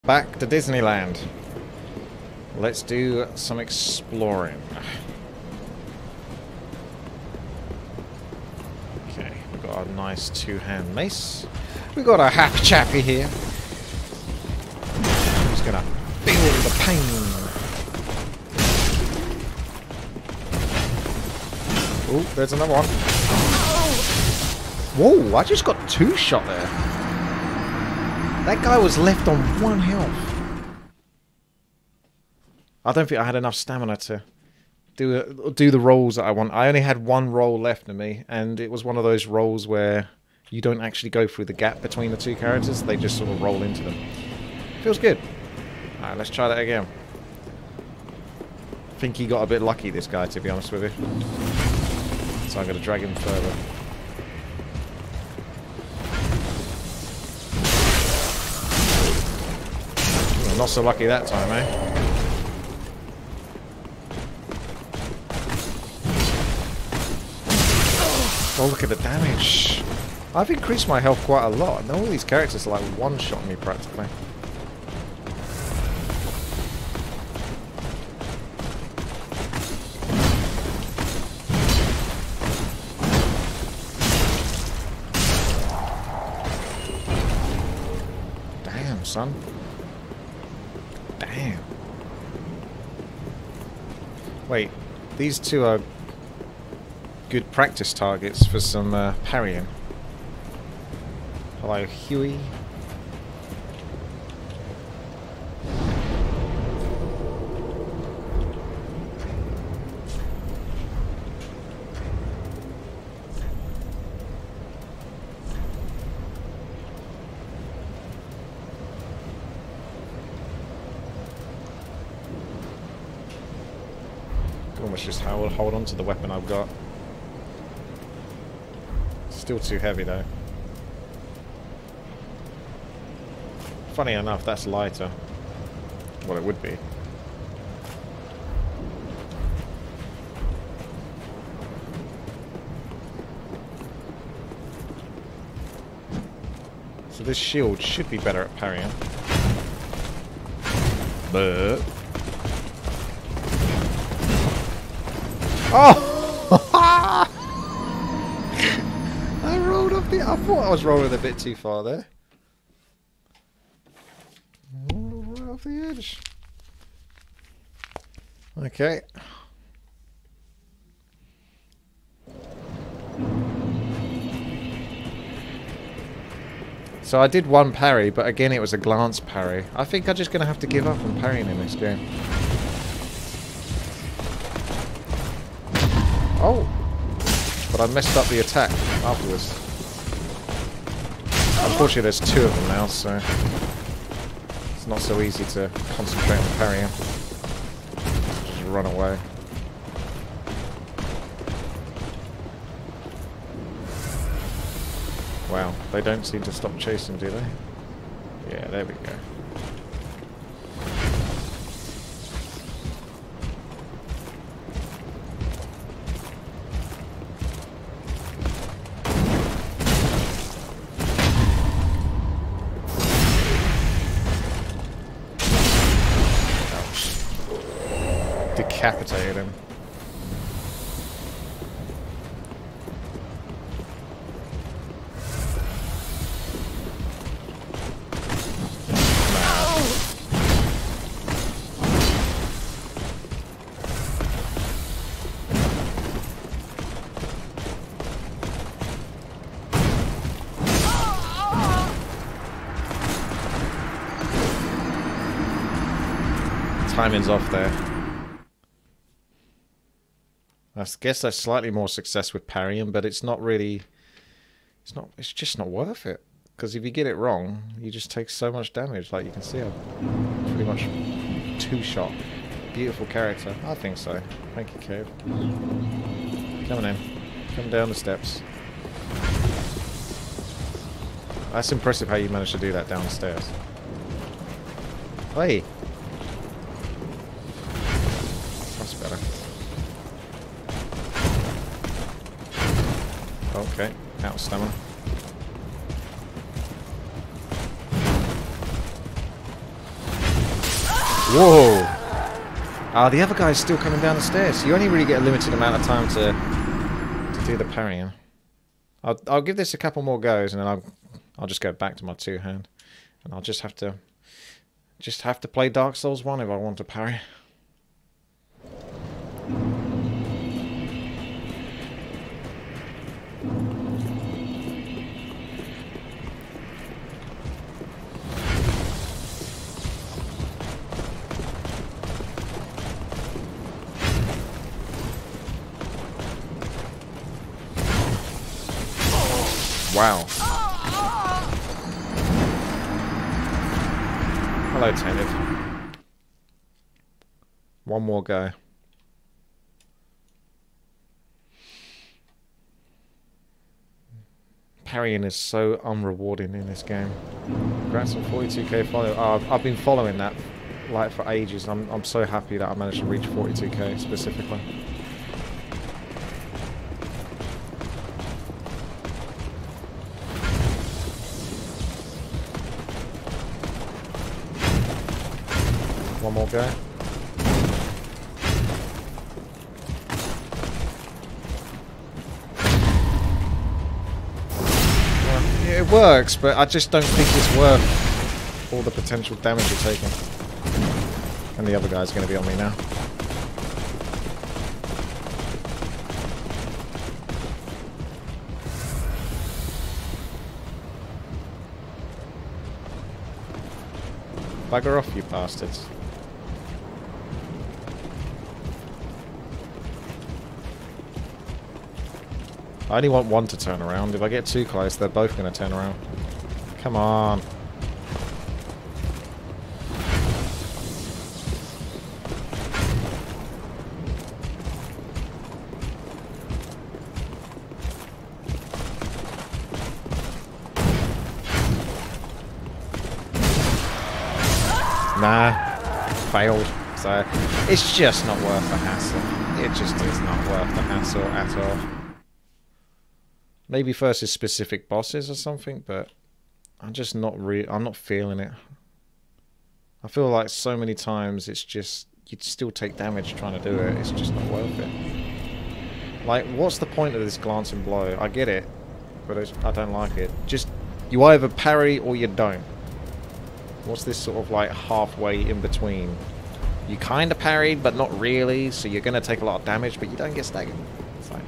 Back to Disneyland. Let's do some exploring. Okay, we've got our nice two-hand mace. We've got our happy chappy here. He's gonna feel the pain. Oh, there's another one. Whoa, I just got 2 shot there. That guy was left on 1 health. I don't think I had enough stamina to do the rolls that I want. I only had 1 roll left in me, and it was one of those rolls where you don't actually go through the gap between the 2 characters. They just sort of roll into them. Feels good. Alright, let's try that again. I think he got a bit lucky, this guy, to be honest with you. So I'm going to drag him further. Ooh, not so lucky that time, eh? Oh, look at the damage. I've increased my health quite a lot, and all these characters are like one-shotting me practically. Damn, son. Damn. Wait, these 2 are good practice targets for some parrying. Hello, Huey. Almost just hold on to the weapon I've got. Still too heavy though. Funny enough, that's lighter. Well, it would be. So this shield should be better at parrying. But... Oh! I thought I was rolling a bit too far there. Right off the edge. Okay. So I did 1 parry, but again it was a glance parry. I think I'm just going to have to give up on parrying in this game. Oh! But I messed up the attack afterwards. Unfortunately, there's 2 of them now, so it's not so easy to concentrate on parrying. Just run away. Wow, they don't seem to stop chasing, do they? Yeah, there we go. Decapitated him. Timing's off there. I guess that's slightly more success with parrying, but it's not really... It's just not worth it. Because if you get it wrong, you just take so much damage. Like you can see, I'm pretty much 2-shot. Beautiful character. I think so. Thank you, Cave. Coming in. Come down the steps. That's impressive how you managed to do that downstairs. Hey! That's better. Okay, out of stamina. Whoa! Ah, the other guy's still coming down the stairs. You only really get a limited amount of time to do the parrying. I'll give this a couple more goes, and then I'll just go back to my two-hand, and I'll just have to play Dark Souls 1 if I want to parry. Wow. Hello, Tentative. One more go. Parrying is so unrewarding in this game. Congrats on 42k follow. Oh, I've been following that like for ages. I'm so happy that I managed to reach 42k specifically. One more go. Well, yeah, it works, but I just don't think it's worth all the potential damage you're taking. And the other guy's going to be on me now. Bugger off, you bastards. I only want one to turn around. If I get too close, they're both going to turn around. Come on. Nah. Failed. So, it's just not worth the hassle. It just is not worth the hassle at all. Maybe versus specific bosses or something, but I'm just not I'm not feeling it. I feel like so many times it's just you'd still take damage trying to do it. It's just not worth it. Like, what's the point of this glancing blow? I get it, but I don't like it. Just you either parry or you don't. What's this sort of like halfway in between? You kind of parried, but not really, so you're going to take a lot of damage, but you don't get staggered. It's like,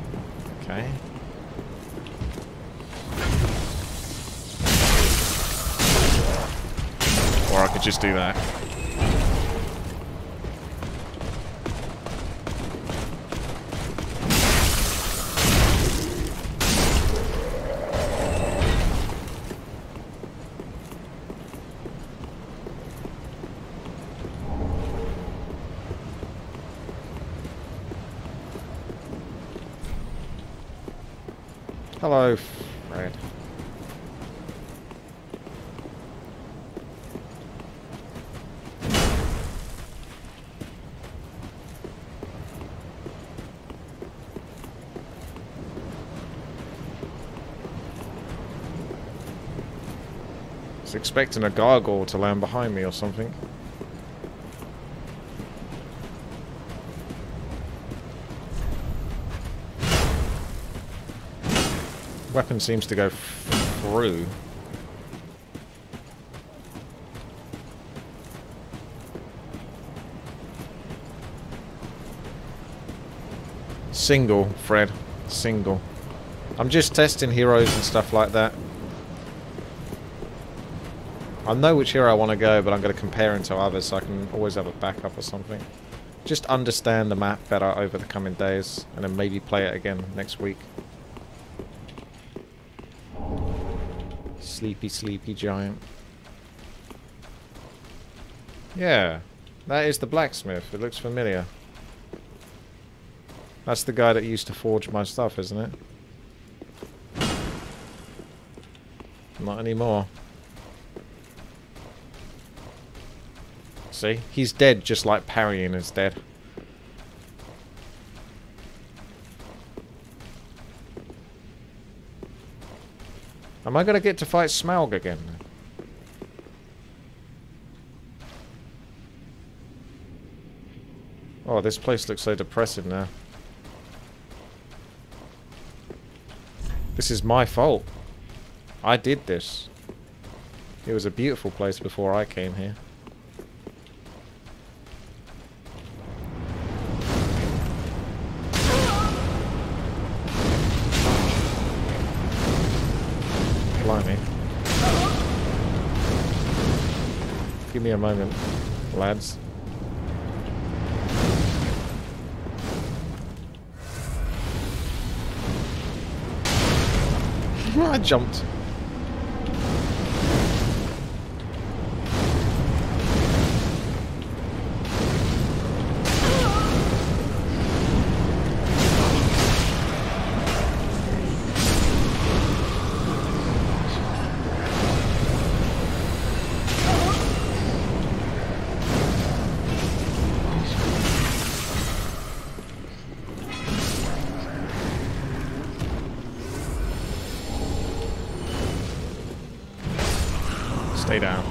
okay. Or I could just do that. Hello, Fred. I was expecting a gargoyle to land behind me or something. Weapon seems to go through. Single, Fred. Single. I'm just testing heroes and stuff like that. I know which hero I want to go, but I'm going to compare him to others so I can always have a backup or something. Just understand the map better over the coming days, and then maybe play it again next week. Sleepy, sleepy giant. Yeah, that is the blacksmith. It looks familiar. That's the guy that used to forge my stuff, isn't it? Not anymore. See? He's dead just like parrying is dead. Am I going to get to fight Smaug again? Oh, this place looks so depressing now. This is my fault. I did this. It was a beautiful place before I came here. Blimey. Give me a moment, lads. I jumped. Stay down.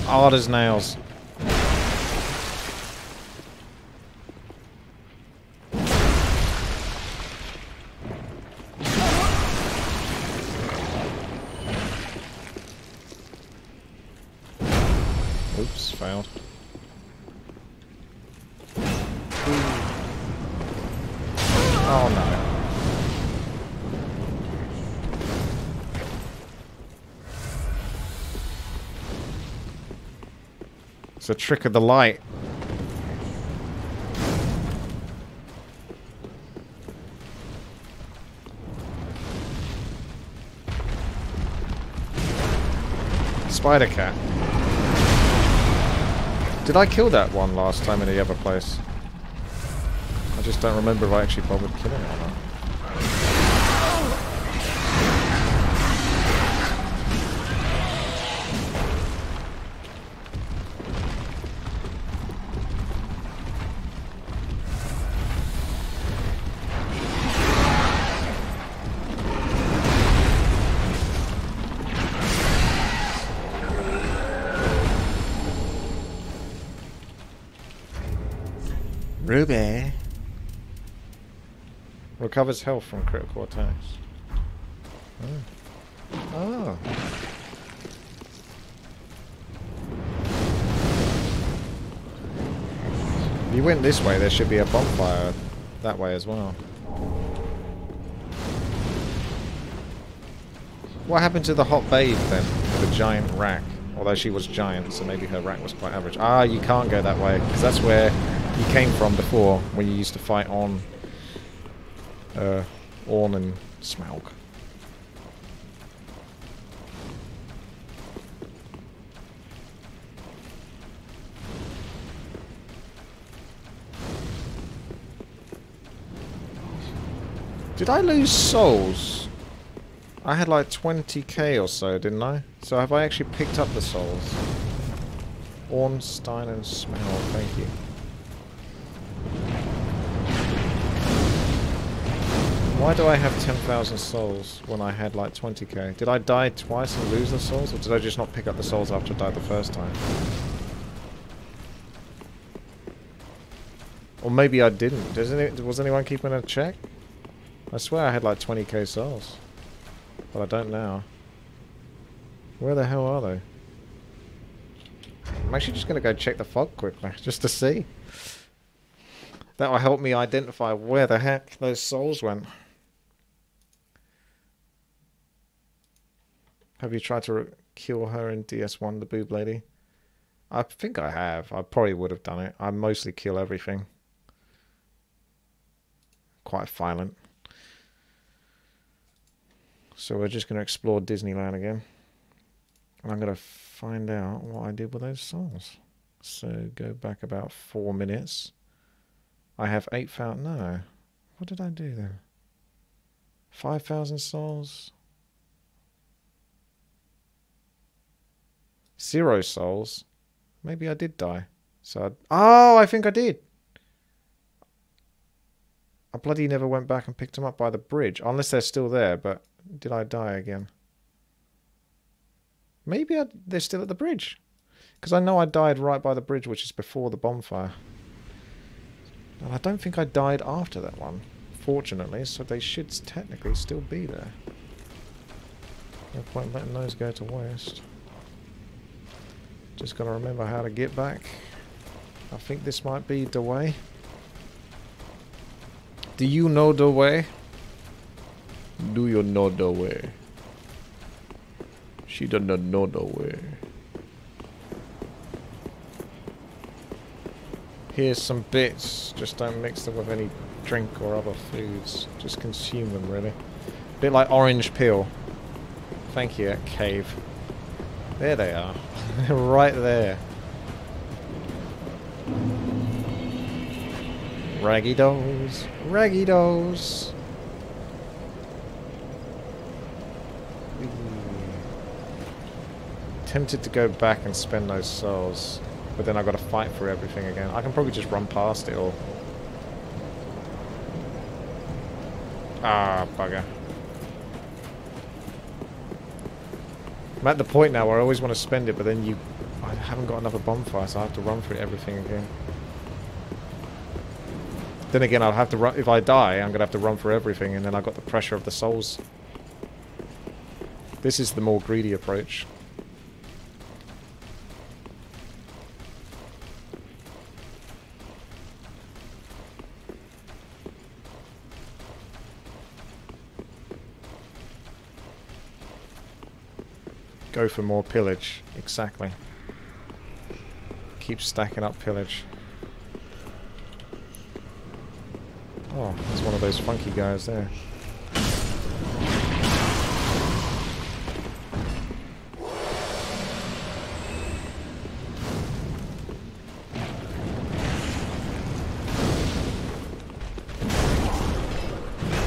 Hard as nails. Oops, failed. Oh no. It's a trick of the light. Spider cat. Did I kill that one last time in the other place? I just don't remember if I actually bothered killing it or not. Ruby recovers health from critical attacks. Oh. Oh. If you went this way, there should be a bonfire that way as well. What happened to the hot babe then? The giant rack. Although she was giant, so maybe her rack was quite average. Ah, you can't go that way, because that's where you came from before, when you used to fight on Orn and Smaug. Did I lose souls? I had like 20k or so, didn't I? So have I actually picked up the souls? Ornstein and Smaug, thank you. Why do I have 10,000 souls when I had like 20k? Did I die twice and lose the souls? Or did I just not pick up the souls after I died the first time? Or maybe I didn't. Was anyone keeping a check? I swear I had like 20k souls. But I don't now. Where the hell are they? I'm actually just going to go check the fog quickly, just to see. That will help me identify where the heck those souls went. Have you tried to kill her in DS1, the boob lady? I think I have. I probably would have done it. I mostly kill everything. Quite violent. So we're just going to explore Disneyland again. And I'm going to find out what I did with those souls. So go back about 4 minutes. I have 8,000. No. What did I do then? 5,000 souls. 0 souls. Maybe I did die. So oh, I think I did. I bloody never went back and picked them up by the bridge. Unless they're still there, but did I die again? Maybe they're still at the bridge. Because I know I died right by the bridge, which is before the bonfire. And I don't think I died after that one, fortunately, so they should technically still be there. No point letting those go to waste. Just gotta remember how to get back. I think this might be the way. Do you know the way? Do you know the way? She does not know the way. Here's some bits. Just don't mix them with any drink or other foods. Just consume them, really. Bit like orange peel. Thank you, cave. There they are. Right there. Raggy dolls. Raggy dolls. Tempted to go back and spend those souls. But then I've got to fight for everything again. I can probably just run past it all. Ah, bugger. I'm at the point now where I always want to spend it, but then I haven't got another bonfire, so I have to run through everything again. Then again, I'll have to run. If I die, I'm going to have to run for everything, and then I've got the pressure of the souls. This is the more greedy approach. Go for more pillage. Exactly. Keep stacking up pillage. Oh, there's one of those funky guys there.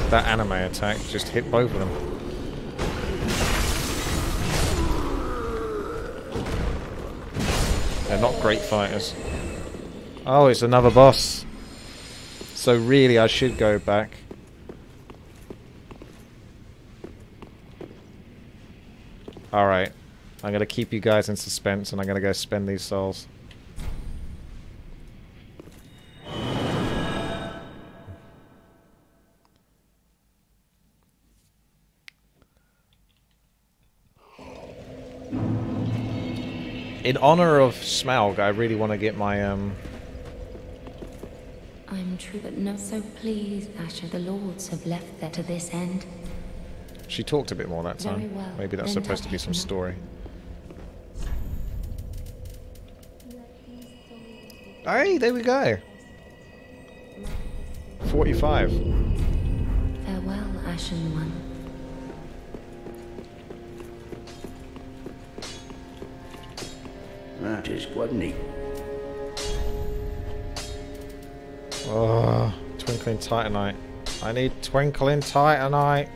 That anime attack just hit both of them. They're not great fighters. Oh, it's another boss. So really, I should go back. Alright. I'm going to keep you guys in suspense, and I'm going to go spend these souls. In honor of Smaug, I really want to get my, I'm true, but not so pleased, Asher. The lords have left there to this end. She talked a bit more that time. Very well. Maybe that's Then supposed to be some story. Hey, there we go. 45. Farewell, Ashen One. That is quite neat. Oh, Twinkling Titanite. I need Twinkling Titanite.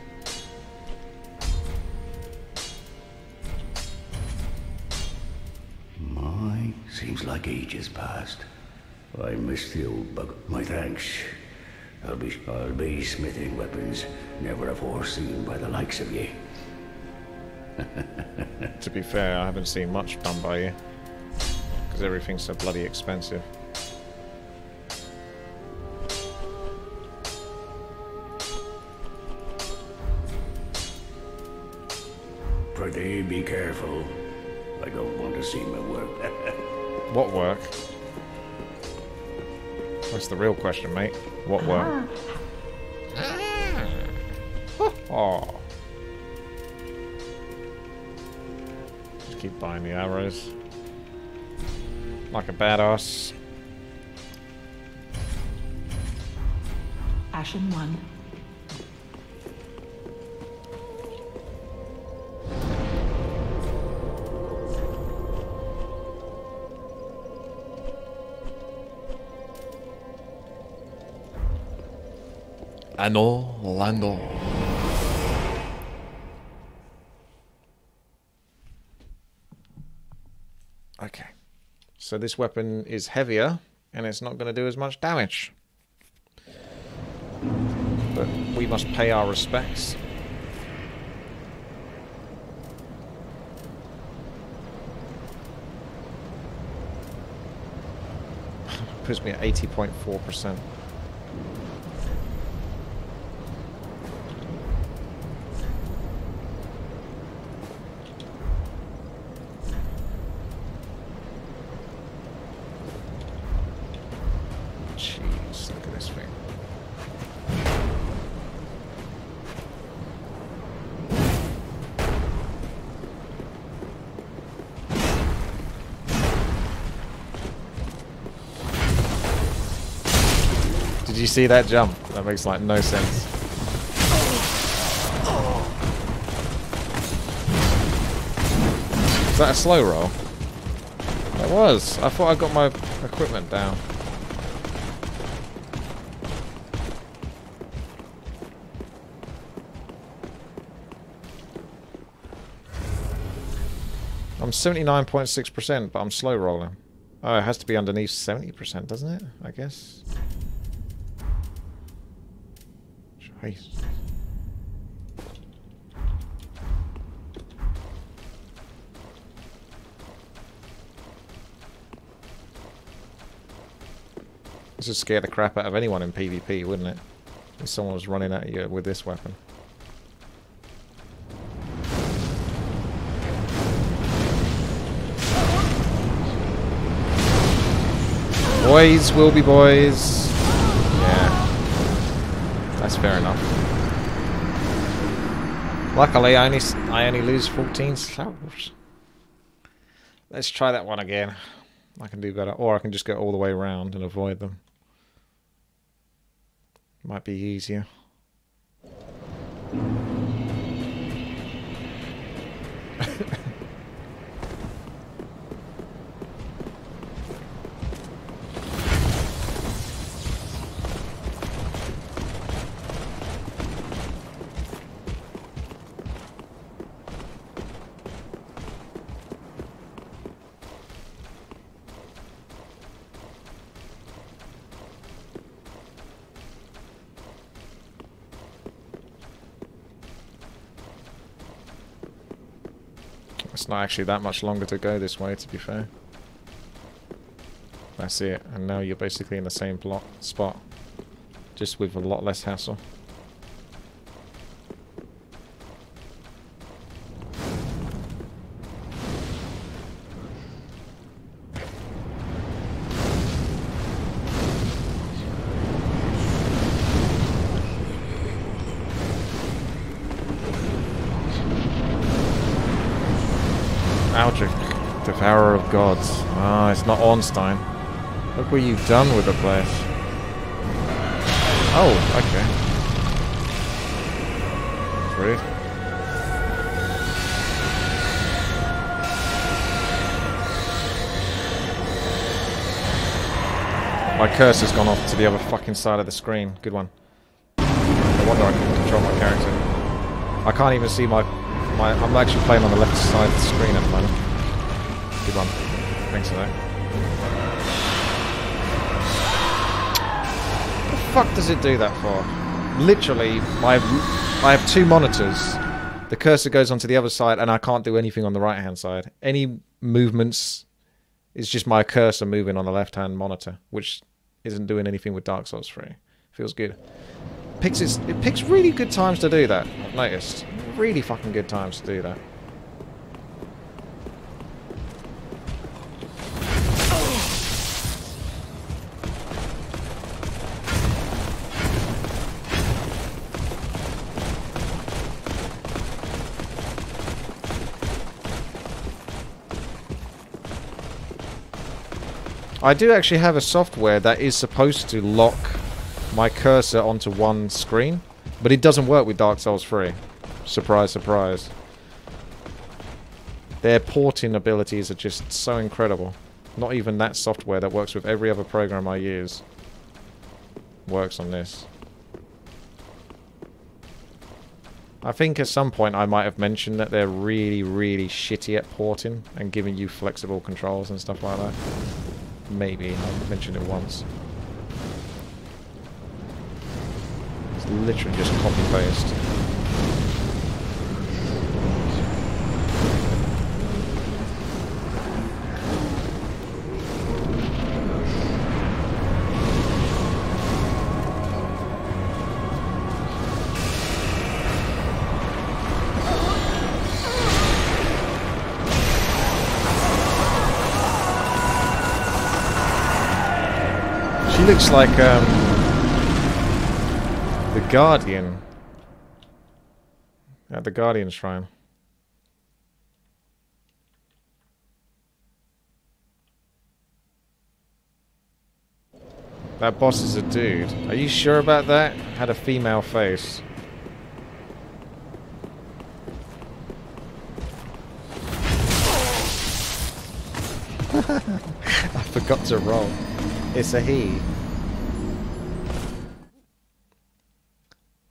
My, seems like ages passed. I miss the old bug. My thanks. I'll be smithing weapons never before seen by the likes of ye. To be fair, I haven't seen much done by you. Because everything's so bloody expensive. Pretty be careful. I don't want to see my work. What work? That's the real question, mate. What work? Oh. Just keep buying the arrows. Like a badass. Ashen One. Ano Lando. Okay. So this weapon is heavier, and it's not going to do as much damage. But we must pay our respects. Puts me at 80.4%. Jeez, look at this thing. Did you see that jump? That makes like no sense. Is that a slow roll? It was. I thought I got my equipment down. I'm 79.6%, but I'm slow rolling. Oh, it has to be underneath 70%, doesn't it? I guess. Jeez. This would scare the crap out of anyone in PvP, wouldn't it? If someone was running at you with this weapon. Boys will be boys. Yeah. That's fair enough. Luckily, I only lose 14 souls. Let's try that one again. I can do better. Or I can just go all the way around and avoid them. Might be easier. It's not actually that much longer to go this way, to be fair. That's it, and now you're basically in the same spot, just with a lot less hassle. Aldrich, Devourer of Gods. Ah, it's not Ornstein. Look what you've done with the place. Oh, okay. Rude. My cursor's gone off to the other fucking side of the screen. Good one. No wonder I can control my character. I can't even see I'm actually playing on the left side of the screen at the moment. Good one. Thanks for that. What the fuck does it do that for? Literally, I have two monitors. The cursor goes onto the other side and I can't do anything on the right hand side. Any movements is just my cursor moving on the left hand monitor, which isn't doing anything with Dark Souls 3. Feels good. It picks really good times to do that, I've noticed. Really fucking good times to do that. I do actually have a software that is supposed to lock my cursor onto one screen, but it doesn't work with Dark Souls 3. Surprise, surprise. Their porting abilities are just so incredible. Not even that software that works with every other program I use works on this. I think at some point I might have mentioned that they're really, really shitty at porting and giving you flexible controls and stuff like that. Maybe. I've mentioned it once. It's literally just copy-paste. She looks like the Guardian at the Guardian Shrine. That boss is a dude. Are you sure about that? Had a female face. I forgot to roll. It's a he.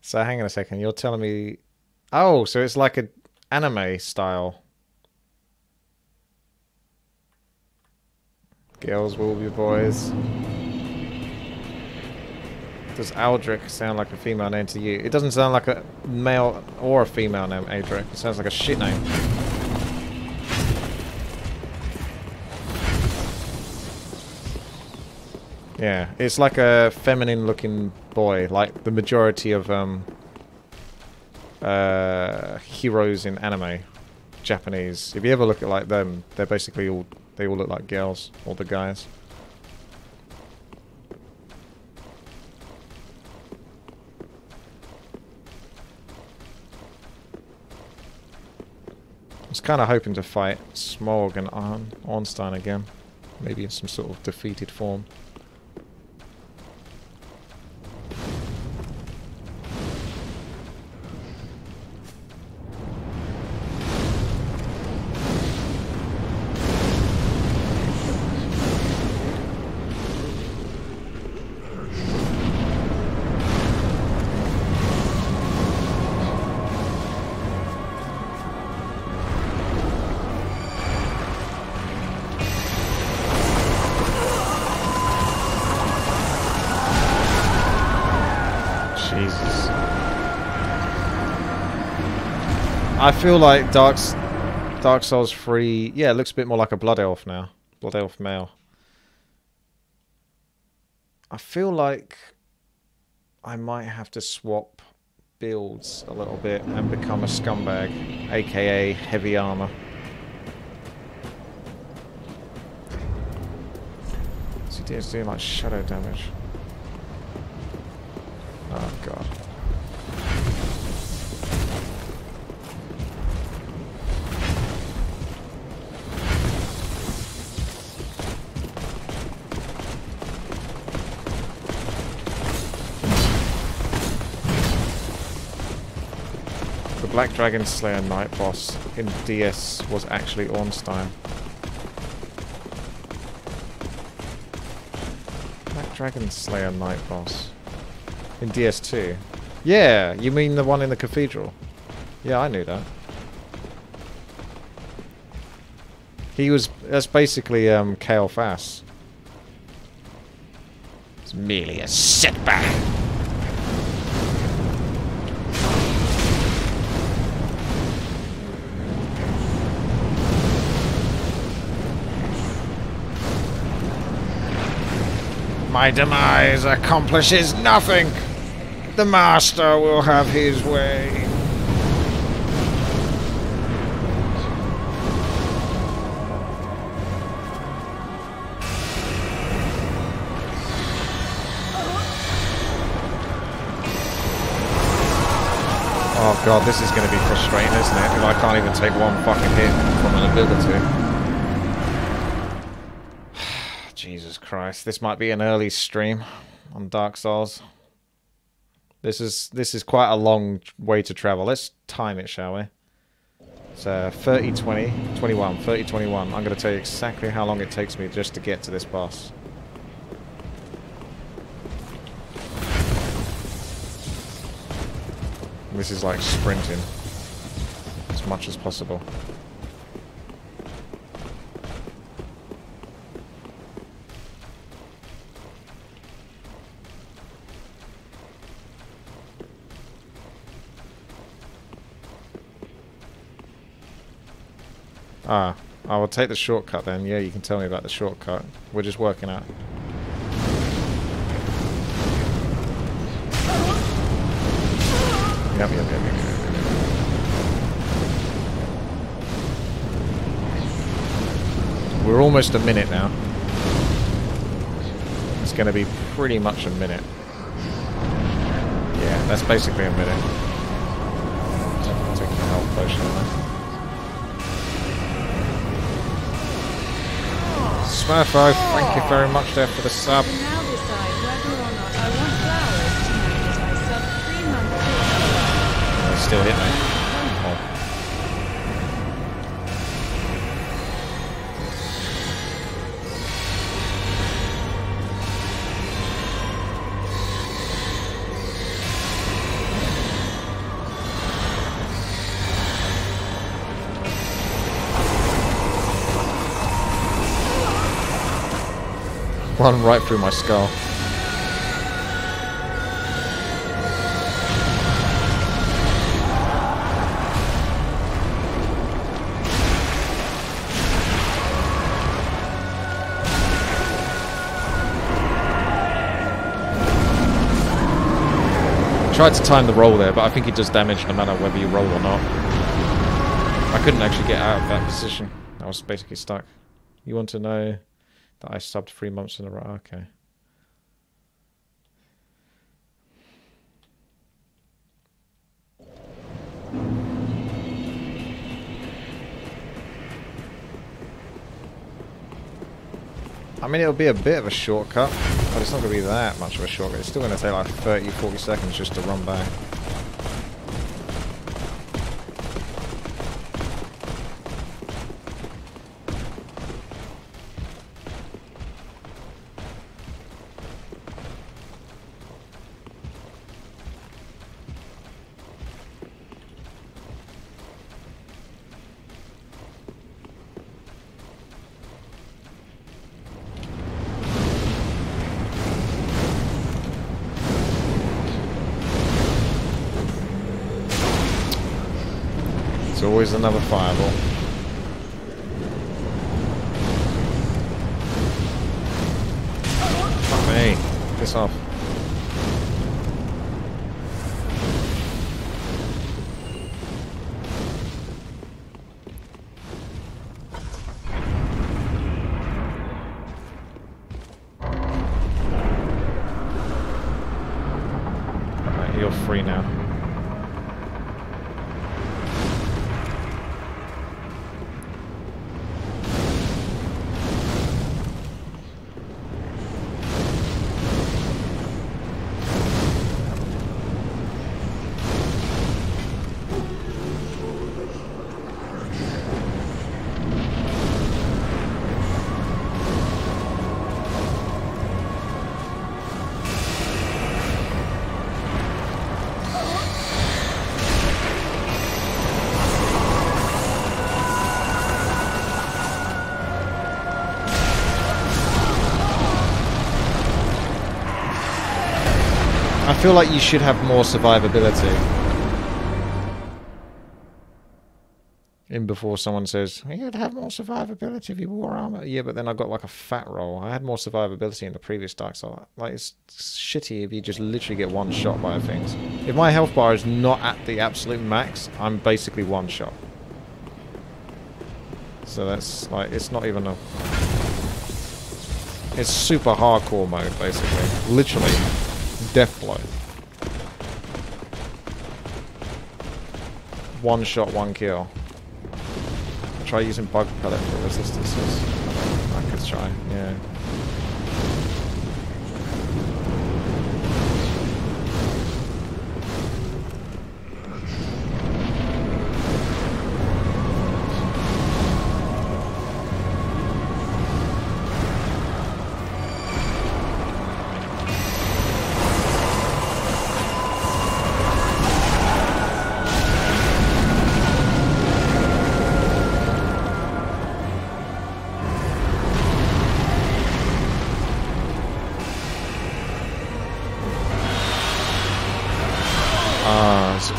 So hang on a second, you're telling me... Oh, so it's like an anime style. Girls will be boys. Does Aldrich sound like a female name to you? It doesn't sound like a male or a female name, Aldrich. It sounds like a shit name. Yeah, it's like a feminine-looking boy, like the majority of heroes in anime, Japanese. If you ever look at like them, they're basically all look like girls, all the guys. I was kind of hoping to fight Smog and Ornstein again, maybe in some sort of defeated form. I feel like Dark Souls 3, yeah, it looks a bit more like a Blood Elf now. Blood Elf male. I feel like I might have to swap builds a little bit and become a scumbag, aka heavy armor. So it's doing like shadow damage. Oh god. Black Dragon Slayer Night Boss in DS was actually Ornstein. Black Dragon Slayer Night Boss in DS2. Yeah, you mean the one in the cathedral? Yeah, I knew that. That's basically Kale Fass. It's merely a setback. My demise accomplishes nothing. The master will have his way. Oh god, this is going to be frustrating, isn't it? If I can't even take one fucking hit from an ability. Jesus Christ, this might be an early stream on Dark Souls. This is quite a long way to travel. Let's time it, shall we? It's 30, 20, 21, 30, 21. I'm going to tell you exactly how long it takes me just to get to this boss. This is like sprinting as much as possible. Ah, I will take the shortcut then. Yeah, you can tell me about the shortcut. We're just working out. Yep. We're almost a minute now. It's going to be pretty much a minute. Yeah, that's basically a minute. Take the health potion there. Smurfo, thank you very much there for the sub. I now decide whether or not I want flowers to know that I subbed 3 months ago. They still hit me. Oh. Run right through my skull. Tried to time the roll there, but I think it does damage no matter whether you roll or not. I couldn't actually get out of that position. I was basically stuck. You want to know that I subbed 3 months in a row? Okay. I mean, it'll be a bit of a shortcut, but it's not going to be that much of a shortcut. It's still going to take like 30, 40 seconds just to run back. It's always another fireball. Fuck me. Piss off. Alright, you're free now. I feel like you should have more survivability. In before someone says, you'd have more survivability if you wore armor. Yeah, but then I got like a fat roll. I had more survivability in the previous Dark Souls. Like, it's shitty if you just literally get one shot by things. If my health bar is not at the absolute max, I'm basically one shot. So that's like, it's not even a... It's super hardcore mode, basically. Literally. Death blow. One shot, one kill. Try using bug pellet for resistances. I could try, yeah.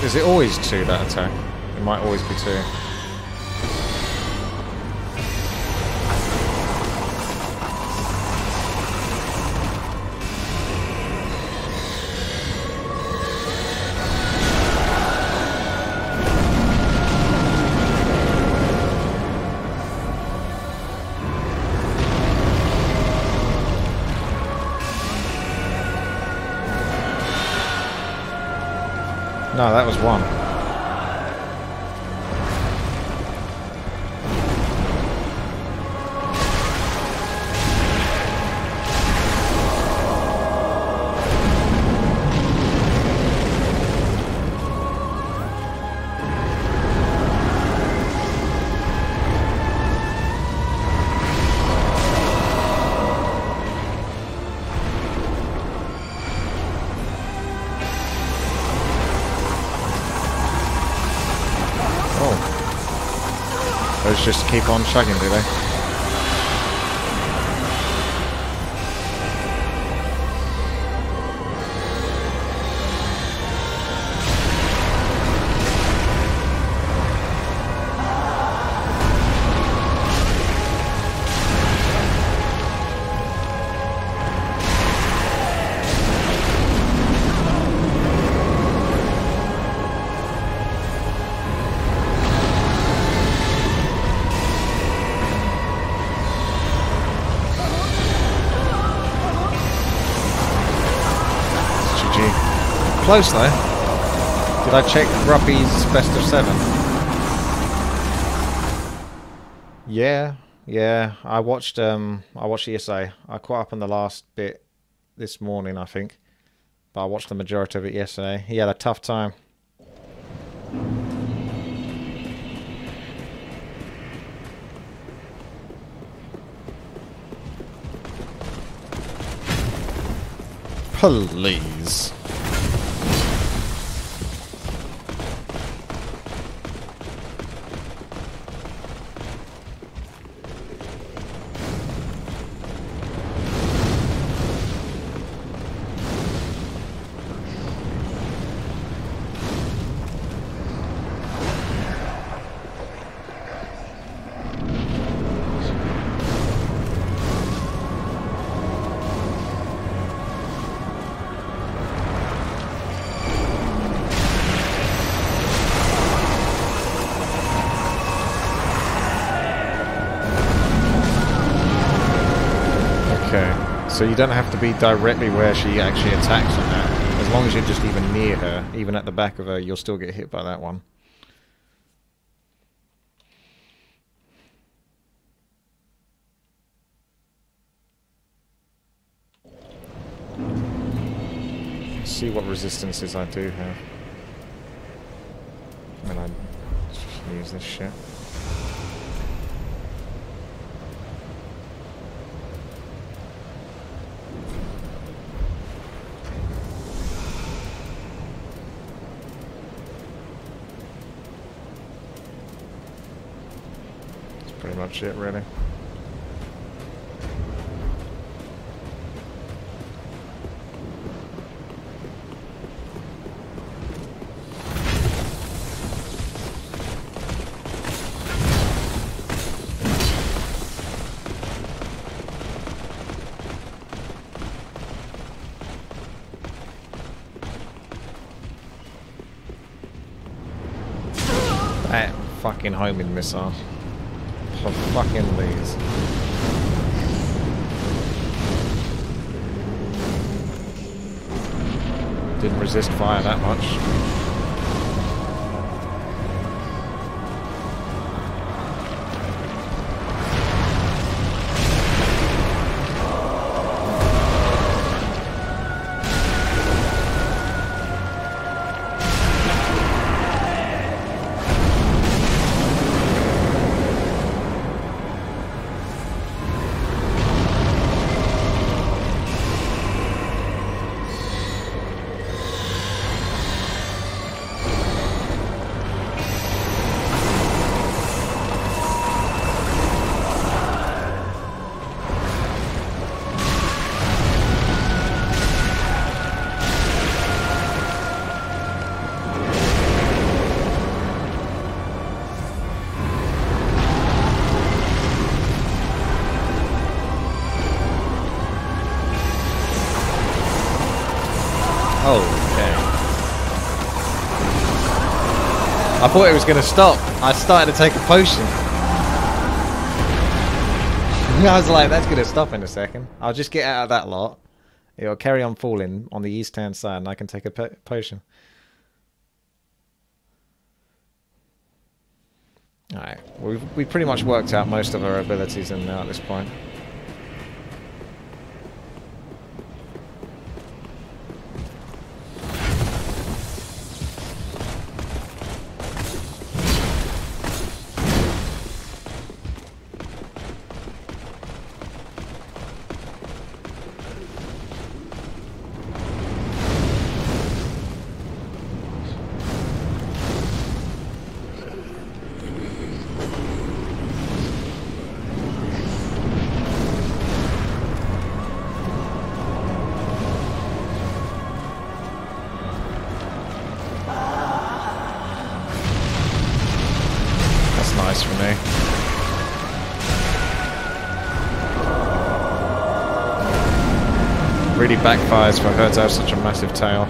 Is it always 2 that attack? It might always be 2. No, that was 1. Those just keep on chugging, do they? Close though. Did I check Ruppy's best of 7? Yeah. I watched ESA. I caught up on the last bit this morning, I think. But I watched the majority of it yesterday. He had a tough time. Please. So you don't have to be directly where she actually attacks on that. As long as you're just even near her, even at the back of her, you'll still get hit by that one. Let's see what resistances I do have. And I just use this shit. Pretty much it, really. That fucking homing missile. For fucking these. Didn't resist fire that much. Okay. I thought it was going to stop. I started to take a potion. I was like, that's going to stop in a second. I'll just get out of that lot. It'll carry on falling on the east-hand side, and I can take a potion. Alright, we've pretty much worked out most of our abilities in now at this point. Nice for me. Really backfires for her to have such a massive tail.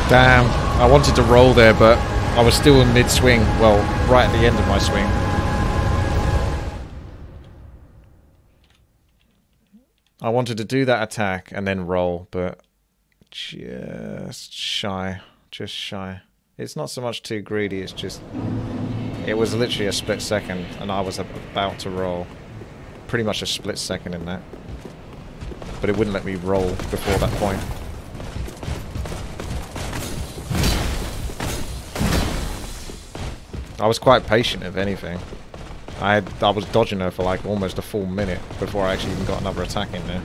Damn, I wanted to roll there, but I was still in mid-swing. Well, right at the end of my swing. I wanted to do that attack and then roll, but just shy. Just shy. It's not so much too greedy, it's just... It was literally a split second, and I was about to roll. Pretty much a split second in that. But it wouldn't let me roll before that point. I was quite patient, if anything. I was dodging her for like almost a full minute before I actually even got another attack in there.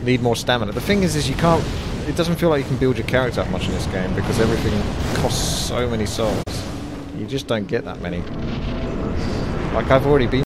Need more stamina. The thing is you can't... It doesn't feel like you can build your character up much in this game because everything costs so many souls. You just don't get that many. Like, I've already been